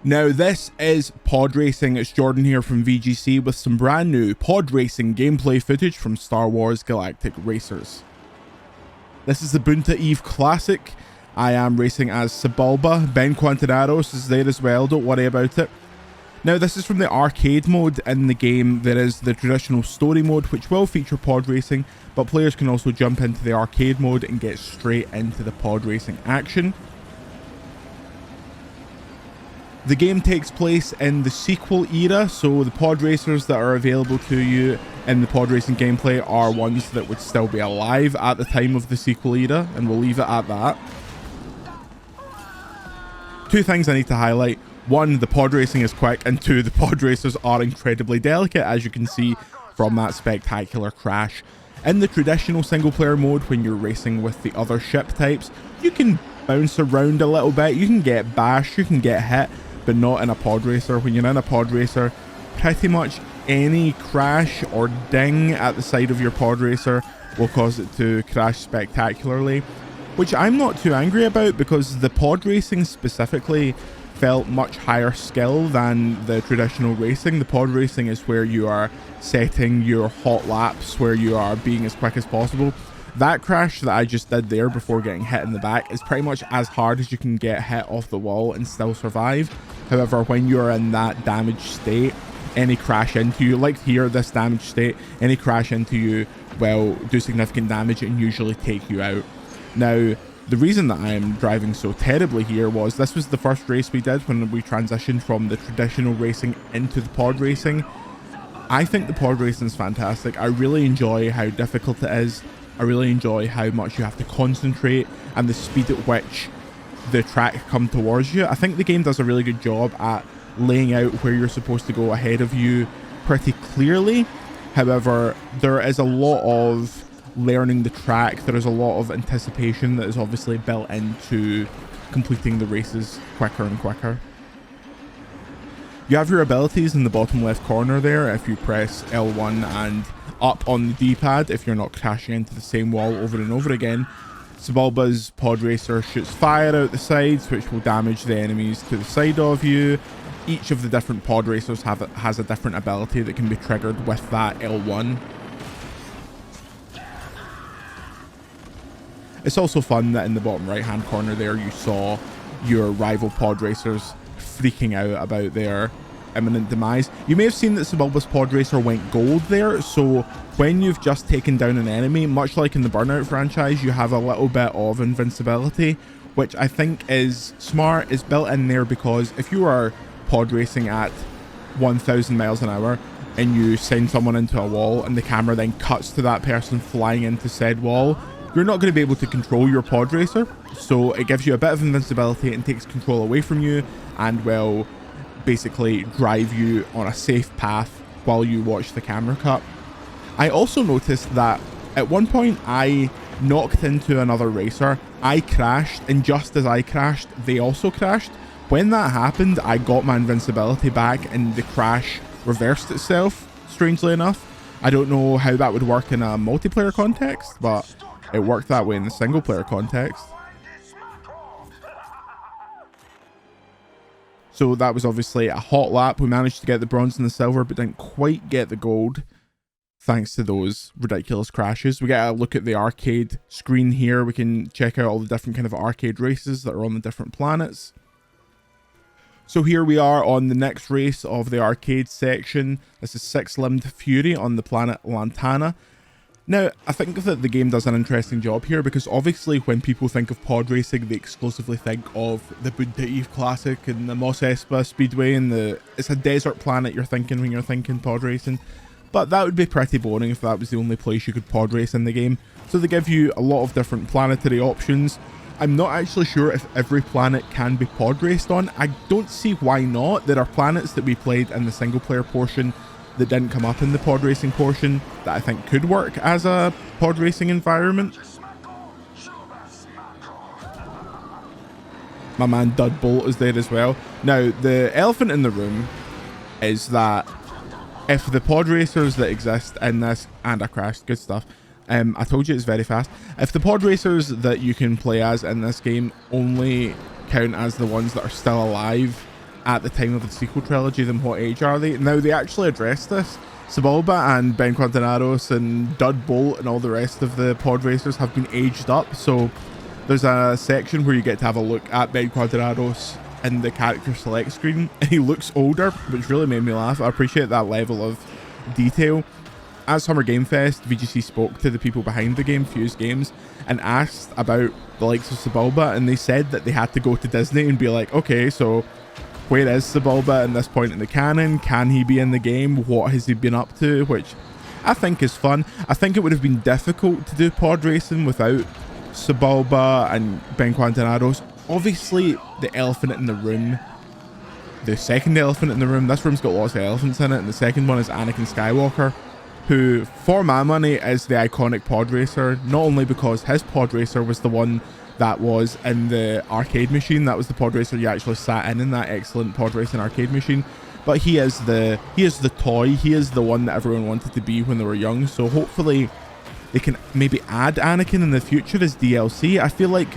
Now this is Podracing. It's Jordan here from VGC with some brand new Podracing gameplay footage from Star Wars Galactic Racers. This is the Bunta Eve Classic. I am racing as Sebulba. Ben Quantanaros is there as well, don't worry about it. Now this is from the arcade mode. In the game there is the traditional story mode which will feature pod racing, but players can also jump into the arcade mode and get straight into the pod racing action. The game takes place in the sequel era, so the pod racers that are available to you in the pod racing gameplay are ones that would still be alive at the time of the sequel era, and we'll leave it at that. Two things I need to highlight. One, the pod racing is quick, and two, the pod racers are incredibly delicate, as you can see from that spectacular crash. In the traditional single player mode, when you're racing with the other ship types, you can bounce around a little bit, you can get bashed, you can get hit, but not in a pod racer. When you're in a pod racer, pretty much any crash or ding at the side of your pod racer will cause it to crash spectacularly, which I'm not too angry about, because the pod racing specifically felt much higher skill than the traditional racing. The pod racing is where you are setting your hot laps, where you are being as quick as possible. That crash that I just did there before getting hit in the back is pretty much as hard as you can get hit off the wall and still survive. However, when you're in that damaged state, any crash into you, like here, this damaged state, any crash into you will do significant damage and usually take you out. Now, the reason that I'm driving so terribly here was this was the first race we did when we transitioned from the traditional racing into the pod racing. I think the pod racing is fantastic. I really enjoy how difficult it is. I really enjoy how much you have to concentrate and the speed at which the track come towards you. I think the game does a really good job at laying out where you're supposed to go ahead of you pretty clearly. However, there is a lot of learning the track. There is a lot of anticipation that is obviously built into completing the races quicker and quicker. You have your abilities in the bottom left corner there if you press L1 and up on the D-pad if you're not crashing into the same wall over and over again. Sebulba's pod racer shoots fire out the sides which will damage the enemies to the side of you. Each of the different pod racers has a different ability that can be triggered with that L1. It's also fun that in the bottom right hand corner there you saw your rival pod racers freaking out about their imminent demise. You may have seen that Sebulba's pod racer went gold there, so when you've just taken down an enemy, much like in the Burnout franchise, you have a little bit of invincibility, which I think is smart. It's built in there because if you are pod racing at 1,000 miles an hour and you send someone into a wall and the camera then cuts to that person flying into said wall, you're not going to be able to control your pod racer, so it gives you a bit of invincibility and takes control away from you and will basically drive you on a safe path while you watch the camera cut. I also noticed that at one point I knocked into another racer, I crashed, and just as I crashed they also crashed. When that happened, I got my invincibility back and the crash reversed itself, strangely enough. I don't know how that would work in a multiplayer context, but it worked that way in the single player context. So that was obviously a hot lap. We managed to get the bronze and the silver, but didn't quite get the gold thanks to those ridiculous crashes. We get a look at the arcade screen here. We can check out all the different kind of arcade races that are on the different planets. So here we are on the next race of the arcade section. This is Six-Limbed Fury on the planet Lantana. Now, I think that the game does an interesting job here because obviously when people think of pod racing, they exclusively think of the Bunta Eve Classic and the Mos Espa Speedway and it's a desert planet you're thinking when you're thinking pod racing. But that would be pretty boring if that was the only place you could pod race in the game. So they give you a lot of different planetary options. I'm not actually sure if every planet can be pod raced on. I don't see why not. There are planets that we played in the single player portion that didn't come up in the pod racing portion that I think could work as a pod racing environment. My man Dud Bolt is there as well. Now, the elephant in the room is that if the pod racers that exist in this, and I crashed, good stuff. I told you it's very fast. If the pod racers that you can play as in this game only count as the ones that are still alive at the time of the sequel trilogy, then what age are they? Now, they actually addressed this. Sebulba and Ben Quintanaros and Dud Bolt and all the rest of the pod racers have been aged up. So there's a section where you get to have a look at Ben Quintanaros in the character select screen, and he looks older, which really made me laugh. I appreciate that level of detail. At Summer Game Fest, VGC spoke to the people behind the game, Fuse Games, and asked about the likes of Sebulba, and they said that they had to go to Disney and be like, okay, so where is Sebulba at this point in the canon? Can he be in the game? What has he been up to? Which I think is fun. I think it would have been difficult to do pod racing without Sebulba and Ben Quintanaros. Obviously, the elephant in the room, the second elephant in the room, this room's got lots of elephants in it, and the second one is Anakin Skywalker, who, for my money, is the iconic pod racer, not only because his pod racer was the one that was in the arcade machine, that was the pod racer you actually sat in that excellent pod racing arcade machine, but he is the toy, he is the one that everyone wanted to be when they were young. So hopefully they can maybe add Anakin in the future as DLC. I feel like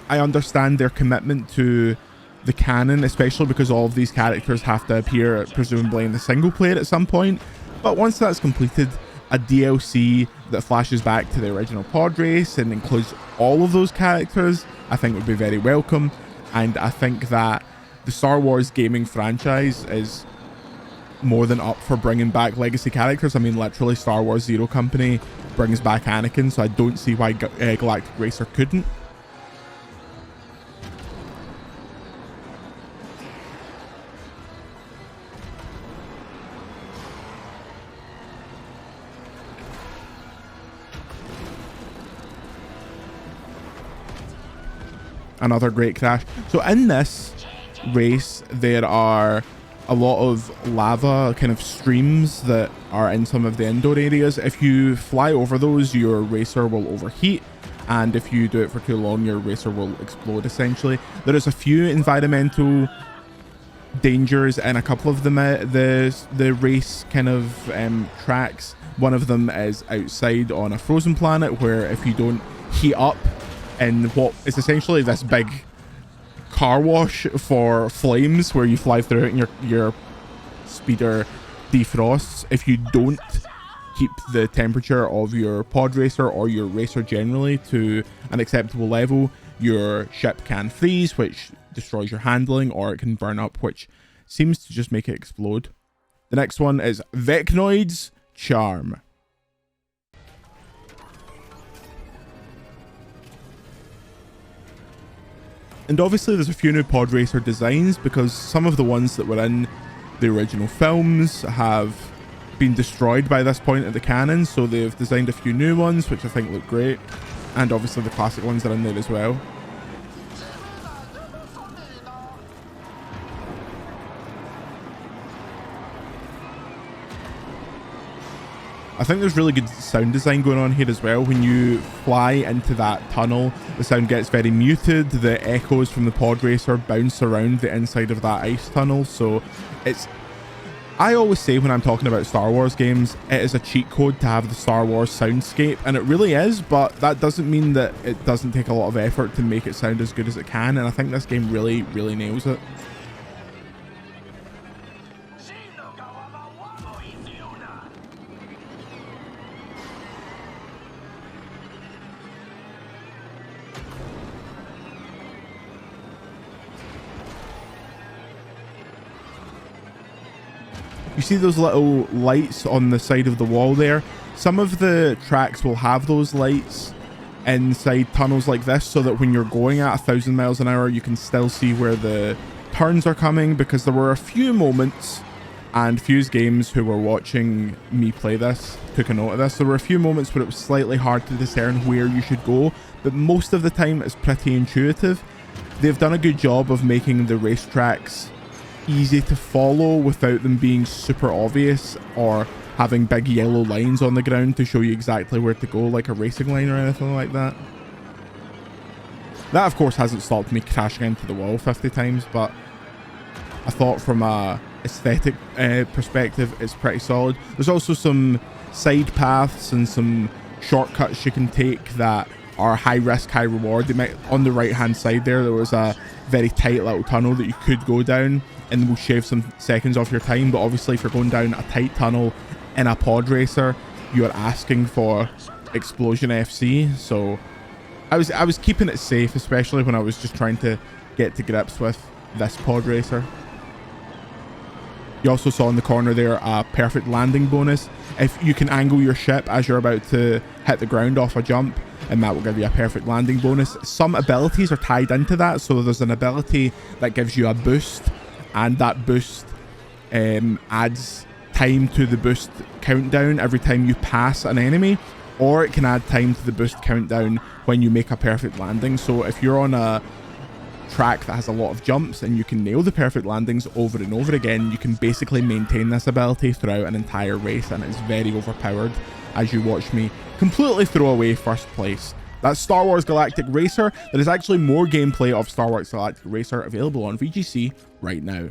I understand their commitment to the canon, especially because all of these characters have to appear presumably in the single player at some point. But once that's completed, a DLC that flashes back to the original pod race and includes all of those characters, I think would be very welcome. And I think that the Star Wars gaming franchise is more than up for bringing back legacy characters. I mean, literally Star Wars Zero Company brings back Anakin, so I don't see why Galactic Racer couldn't. Another great crash. So in this race, there are a lot of lava kind of streams that are in some of the indoor areas. If you fly over those, your racer will overheat, and if you do it for too long, your racer will explode essentially. There is a few environmental dangers in a couple of the race kind of tracks. One of them is outside on a frozen planet, where if you don't heat up in what is essentially this big car wash for flames, where you fly through it and your speeder defrosts, if you don't keep the temperature of your pod racer or your racer generally to an acceptable level, your ship can freeze, which destroys your handling, or it can burn up, which seems to just make it explode. The next one is Vecnoid's Charm. And obviously there's a few new pod racer designs, because some of the ones that were in the original films have been destroyed by this point of the canon, so they've designed a few new ones which I think look great, and obviously the classic ones are in there as well. I think there's really good sound design going on here as well. When you fly into that tunnel, the sound gets very muted. The echoes from the pod racer bounce around the inside of that ice tunnel. So it's, I always say when I'm talking about Star Wars games, it is a cheat code to have the Star Wars soundscape, and it really is, but that doesn't mean that it doesn't take a lot of effort to make it sound as good as it can, and I think this game really, really nails it. You see those little lights on the side of the wall there? Some of the tracks will have those lights inside tunnels like this, so that when you're going at 1,000 miles an hour, you can still see where the turns are coming, because there were a few moments, and Fuse Games, who were watching me play this, took a note of this. There were a few moments where it was slightly hard to discern where you should go, but most of the time it's pretty intuitive. They've done a good job of making the racetracks easy to follow without them being super obvious or having big yellow lines on the ground to show you exactly where to go, like a racing line or anything like that. That of course hasn't stopped me crashing into the wall 50 times, but I thought from a aesthetic perspective it's pretty solid. There's also some side paths and some shortcuts you can take that are high risk, high reward. They might, on the right hand side there was a very tight little tunnel that you could go down and will shave some seconds off your time. But obviously if you're going down a tight tunnel in a pod racer, you are asking for explosion FC. So I was keeping it safe, especially when I was just trying to get to grips with this pod racer. You also saw in the corner there a perfect landing bonus. If you can angle your ship as you're about to hit the ground off a jump, and that will give you a perfect landing bonus. Some abilities are tied into that. So there's an ability that gives you a boost, and that boost adds time to the boost countdown every time you pass an enemy, or it can add time to the boost countdown when you make a perfect landing. So if you're on a track that has a lot of jumps and you can nail the perfect landings over and over again, you can basically maintain this ability throughout an entire race, and it's very overpowered as you watch me completely throw away first place. That's Star Wars Galactic Racer. There is actually more gameplay of Star Wars Galactic Racer available on VGC right now.